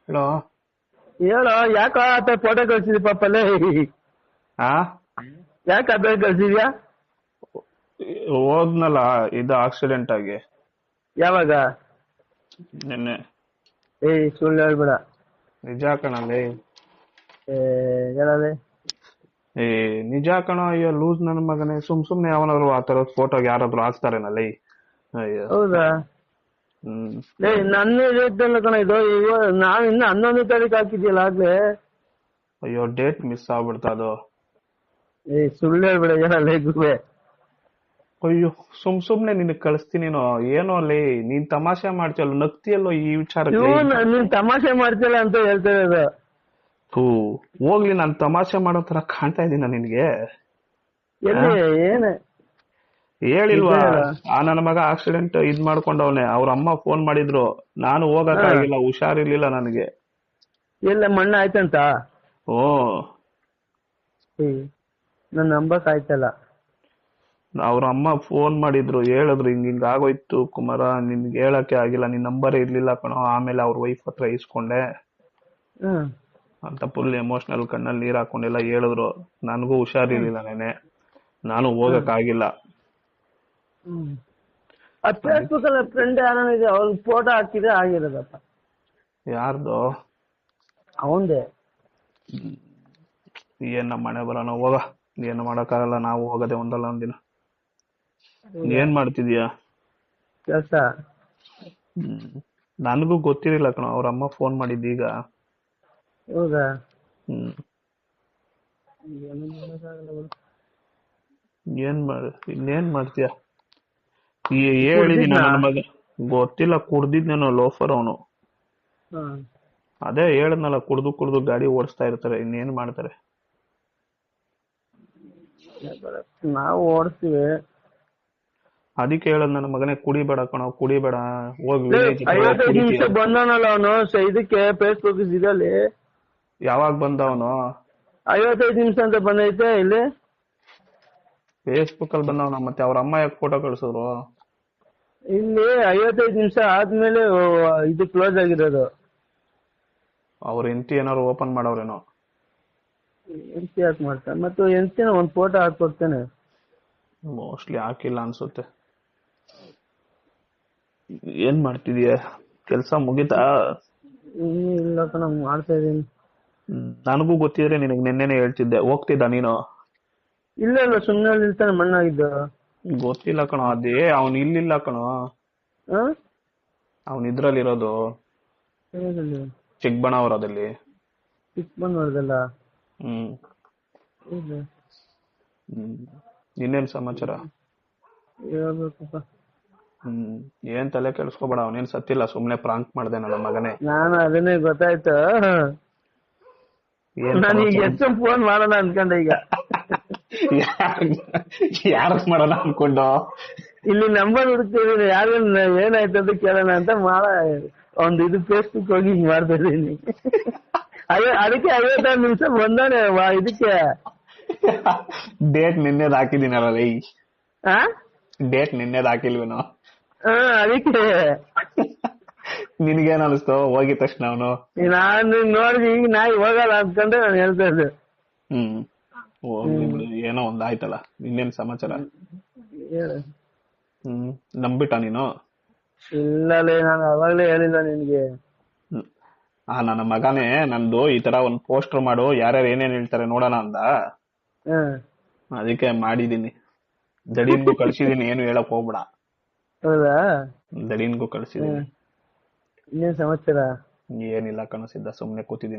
ಹೇಳೋ. ಹೇಳೋ ಯಾಕೋ ಆತ ಫೋಟೋ ಕಳ್ಸಿದ್ವಿ ಪಾಪಲ್ಲೇ. ಆ ಯಾಕೆ ಅದ ಕಳ್ಸಿದ್ಯಾ? ಹೋದ್ನಲ್ಲ ಇದು ಆಕ್ಸಿಡೆಂಟ್ ಆಗಿ ಯಾವಾಗ? ನಿನ್ನೆ. ಸುಳ್ಳು ಹೇಳ್ಬೇಡ. ನಿಜ ಕಣಲ್ಲಿ. ಹೇಳದೆ ನಿಜ ಕಣ. ಅಯ್ಯೋ ಲೂಸ್ ನನ್ನ ಮಗನೇ. ಸುಮ್ನೆ ಯಾವನಾದ್ರು ಆ ತರದ ಫೋಟೋ ಯಾರಾದ್ರು ಹಾಕ್ತಾರೇನಲ್ಲಿ? ಅಯ್ಯೋ. ಹೌದಾ? ನನ್ನ ಇದ್ದಲ್ಲ ಕಣ ಇದು. ನಾವ್ ಇನ್ನು 11ನೇ ತಾರೀಕು ಹಾಕಿದ್ಯಲ್ಲ ಆಗ್ಲೇ. ಅಯ್ಯೋ ಡೇಟ್ ಮಿಸ್ ಆಗ್ಬಿಡ್ತಾ ಅದು. ಸುಳ್ಳು ಹೇಳ್ಬೇಡ. ಹೇಳಲ್ಲ ಗುರುವೆ. ಅಯ್ಯೋ ಸುಮ್ನೆ ನಿನಗ್ ಕಳಿಸ್ತೀನಿ. ಏನೋ ಅಲ್ಲಿ ನೀನ್ ತಮಾಷೆ ಮಾಡ್ತೀಯಲ್ಲ, ನಗ್ತಿಯಲ್ಲೋ ಈ ವಿಚಾರಕ್ಕೆ. ನೀನ್ ತಮಾಷೆ ಮಾಡ್ತಿಲ್ಲ ಅಂತ ಹೇಳ್ತಾ ಇರೋದು. ಹೋಗ್ಲಿ, ನಾನ್ ತಮಾಷೆ ಮಾಡೋ ತರ ಕಾಣ್ತಾ ಇದೀನ ನಿನ್ಗೆ? ಎಲ್ಲಿ ಏನ ಹೇಳಿಲ್ವಾ? ನನ್ನ ಮಗ ಆಕ್ಸಿಡೆಂಟ್ ಇದ್ ಮಾಡ್ಕೊಂಡವನೆ. ಅವ್ರ ಅಮ್ಮ ಫೋನ್ ಮಾಡಿದ್ರು, ನಾನು ಹೋಗಕ್ಕಾಗಿಲ್ಲ, ಹುಷಾರಿರ್ಲಿಲ್ಲ ನನಗೆ. ಎಲ್ಲ ಮಣ್ಣ ಆಯ್ತಂತ? ಓ ನನ್ ನಂಬಕ್ ಆಯ್ತಲ್ಲ. ಅವ್ರ ಅಮ್ಮ ಫೋನ್ ಮಾಡಿದ್ರು, ಹೇಳಿದ್ರು ಹಿಂಗ ಆಗೋಯ್ತು ಕುಮಾರ, ನಿನ್ಗೆ ಹೇಳಕ್ಕೆ ಆಗಿಲ್ಲ, ನಿನ್ ನಂಬರ್ ಇರ್ಲಿಲ್ಲ ಕಣೋ. ಆಮೇಲೆ ಅವ್ರ ವೈಫ್ ಹತ್ರ ಇಸ್ಕೊಂಡೆ ಅಂತ ಫುಲ್ ಎಮೋಷನಲ್ ಕಣ್ಣಲ್ಲಿ ನೀರ್ ಹಾಕೊಂಡೆಲ್ಲ ಹೇಳಿದ್ರು. ನನಗೂ ಹುಷಾರಿರ್ಲಿಲ್ಲ ನೆನೆ, ನಾನು ಹೋಗಕ್ ಆಗಿಲ್ಲ. ಫೇಸ್ಬುಕ್ ಅಲ್ಲಿ ಫ್ರೆಂಡ್ ಯಾರಿದೆ, ಅವ್ರ ಫೋಟೋ ಹಾಕಿದ್ರೆ ಆಗಿರೋದಪ್ಪ. ಯಾರ್ದು? ಅವಂದೇ. ಏನ್ ನಮ್ಮ ಮನೆ ಬರೋಣ, ಹೋಗ. ಏನು ಮಾಡಕ್ಕಾಗಲ್ಲ, ನಾವು ಹೋಗದೆ ಒಂದಲ್ಲ ಒಂದಿನ. ಏನ್ ಮಾಡ್ತಿದ್ಯಾ? ಕೆಲಸ. ನನಗೂ ಗೊತ್ತಿರಲಿಲ್ಲ ಕಣ, ಅವ್ರ ಅಮ್ಮ ಫೋನ್ ಮಾಡಿದ್ದೀಗ. ಹೌದಾ? ಇನ್ನೇನ್ ಮಾಡ್ತೀಯ? ಹೇಳಿದೀನಿ ನನ್ನ ಮಗ. ಗೊತ್ತಿಲ್ಲ, ಕುಡ್ದಿದ್ನೇನೋ ಲೋಫರ್ ಅವನು. ಅದೇ ಹೇಳದ್ನಲ್ಲ, ಕುಡ್ದು ಗಾಡಿ ಓಡಿಸ್ತಾ ಇರ್ತಾರೆ, ಇನ್ನೇನ್ ಮಾಡ್ತಾರೆ. ನಾವು ಓಡಿಸ್ತೀವಿ. ಅದಕ್ಕೆ ಹೇಳದ್ ನನ್ನ ಮಗನೇ, ಕುಡಿಬೇಡ ಕಣೋ, ಕುಡಿಬೇಡ. ಹೋಗಿ 55 ನಿಮಿಷ ಬಂದವನಲ್ಲ ಅವನು ಇದಕ್ಕೆ ಫೇಸ್ಬುಕ್ ಇದಲ್ಲಿ. ಯಾವಾಗ ಬಂದವನು? 55 ನಿಮಿಷ ಅಂತ ಬಂದೈತೆ ಇಲ್ಲಿ ಫೇಸ್ಬುಕ್ ಅಲ್ಲಿ ಬಂದವನ. ಮತ್ತೆ ಅವ್ರ ಅಮ್ಮ ಯಾಕೆ ಫೋಟೋ ಕಳ್ಸಿದ್ರು? ಇಲ್ಲಿ 55 ನಿಮಿಷ ಆದ್ಮೇಲೆ ಇದು ಕ್ಲೋಸ್ ಆಗಿರೋದು. ಅವ್ರ ಹೆಂಡತಿ ಏನಾರು ಓಪನ್ ಮಾಡವ್ರೇನೋ. ಹೆಂಡತಿ ಯಾಕೆ ಮಾಡ್ತಾನೆ? ಮತ್ತು ಹೆಂಡತಿನ ಒಂದ್ ಫೋಟೋ ಹಾಕೊಡ್ತಾನೆ. ಮೋಸ್ಟ್ಲಿ ಹಾಕಿಲ್ಲ ಅನ್ಸುತ್ತೆ. ಏನ್ ಮಾಡ್ತಿದೀಯ? ಕೆಲ್ಸ ಮುಗಿತಾ? ಇಲ್ಲ ಕಣ, ಮಾಡ್ತಾ ಇದೀನಿ. ನನಗೂ ಗೊತ್ತಿದ್ರೆ ನಿನಗೆ ನಿನ್ನೆನೆ ಹೇಳ್ತಿದ್ದೆ. ಹೋಗ್ತಿದ್ದ ನೀನು? ಇಲ್ಲ ಸುಮ್ಮನೆ ನಿಲ್ತಾನೆ, ಮಣ್ಣಾಗಿದ್ದು. ಗೊತ್ತಿಲ್ಲ ಕಣೋ, ಅದೇ ಅವ್ನು ಇಲ್ಲಿಲ್ಲ ಕಣೋ. ಅವ್ನು ಇದ್ರಲ್ಲಿರೋದು, ಚಿಕ್ಕಬಳ್ಳಾಪುರದಲ್ಲಿ. ಚಿಕ್ಕಬಳ್ಳಾಪುರದಲ್ಲ? ಇನ್ನೇನ್ ಸಮಾಚಾರ? ಹೇಳ್ಬೇಕಪ್ಪ. ಏನ್ ತಲೆ ಕೆಡಿಸ್ಕೋಬೇಡ, ಅವನೇನ್ ಸತ್ತಿಲ್ಲ, ಸುಮ್ನೆ ಪ್ರಾಂಕ್ ಮಾಡ್ದೆ ನನ್ನ ಮಗನೇ. ನಾನು ಅದನ್ನೇ ಗೊತ್ತಾಯ್ತು. ನಾನೀಗ ಎಷ್ಟು ಫೋನ್ ಮಾಡೋಣ ಅನ್ಕೊಂಡೆ. ಈಗ ಯಾರಕ್ ಮಾಡೋಣ ಅನ್ಕೊಂಡು ಇಲ್ಲಿ ನಂಬರ್ ಹುಡುಕ್ತಿದೀನಿ, ಯಾರು ಏನಾಯ್ತು ಅಂತ ಕೇಳೋಣ ಅಂತ ಒಂದು ಇದು ಫೇಸ್ಬುಕ್ ಹೋಗಿ ಹಿಂಗ್ ಮಾಡ್ತಾ ಇದೀನಿ. ಅದಕ್ಕೆ 56 ನಿಮಿಷ ಬಂದಾನೆ ಇದಕ್ಕೆ. ಡೇಟ್ ನಿನ್ನೆದ್ ಹಾಕಿದೀನಲ್ಲ ರೈ. ಡೇಟ್ ನಿನ್ನೆದ್ ಹಾಕಿಲ್ವೇನೋ? ಅದಕ್ಕೆ ನಿನ್ಗೇನ್ ಅನಿಸ್ತು ಹೋಗಿದ ತಕ್ಷಣ? ಅವನು ನಾನು ನೋಡಿದ್ವಿ, ಈಗ ನಾಯಿ ಹೋಗಲ್ಲ ಅನ್ಕೊಂಡ್ರೆ ನಾನು ಹೇಳ್ತಾ ಇದ್ದೆ. ಹೋಗ್ಲಿ ಬಿಡು, ಏನೋ ಒಂದ್ ಆಯ್ತಲ್ಲ. ಇನ್ನೇನ್ ಸಮಾಚಾರ? ನಂಬಿಟ ನೀನು? ಇಲ್ಲಲೇ, ನಾನು ಅವಾಗ್ಲೇ ಹೇಳಿಲ್ಲ ನಿನ್ಗೆ. ನನ್ನ ಮಗನೇ ನಂದು ಈ ತರ ಒಂದ್ ಪೋಸ್ಟರ್ ಮಾಡು, ಯಾರ್ಯಾರು ಏನೇನ್ ಹೇಳ್ತಾರೆ ನೋಡೋಣ ಅಂದ. ಅದಕ್ಕೆ ಮಾಡಿದೀನಿ. ದಡೀನ್ಗೂ ಕಳ್ಸಿದೀನಿ, ಏನು ಹೇಳಕ್ ಹೋಗ್ಬೇಡ. ಹೌದಾ? ದಡೀನ್ಗೂ ಕಳ್ಸಿದೀನಿ. ಇನ್ನೇನ್ ಸಮಾಚಾರ? ಏನಿಲ್ಲ ಕಣಸಿದ್ದ, ಸುಮ್ನೆ ಕೂತಿದೀನಿ.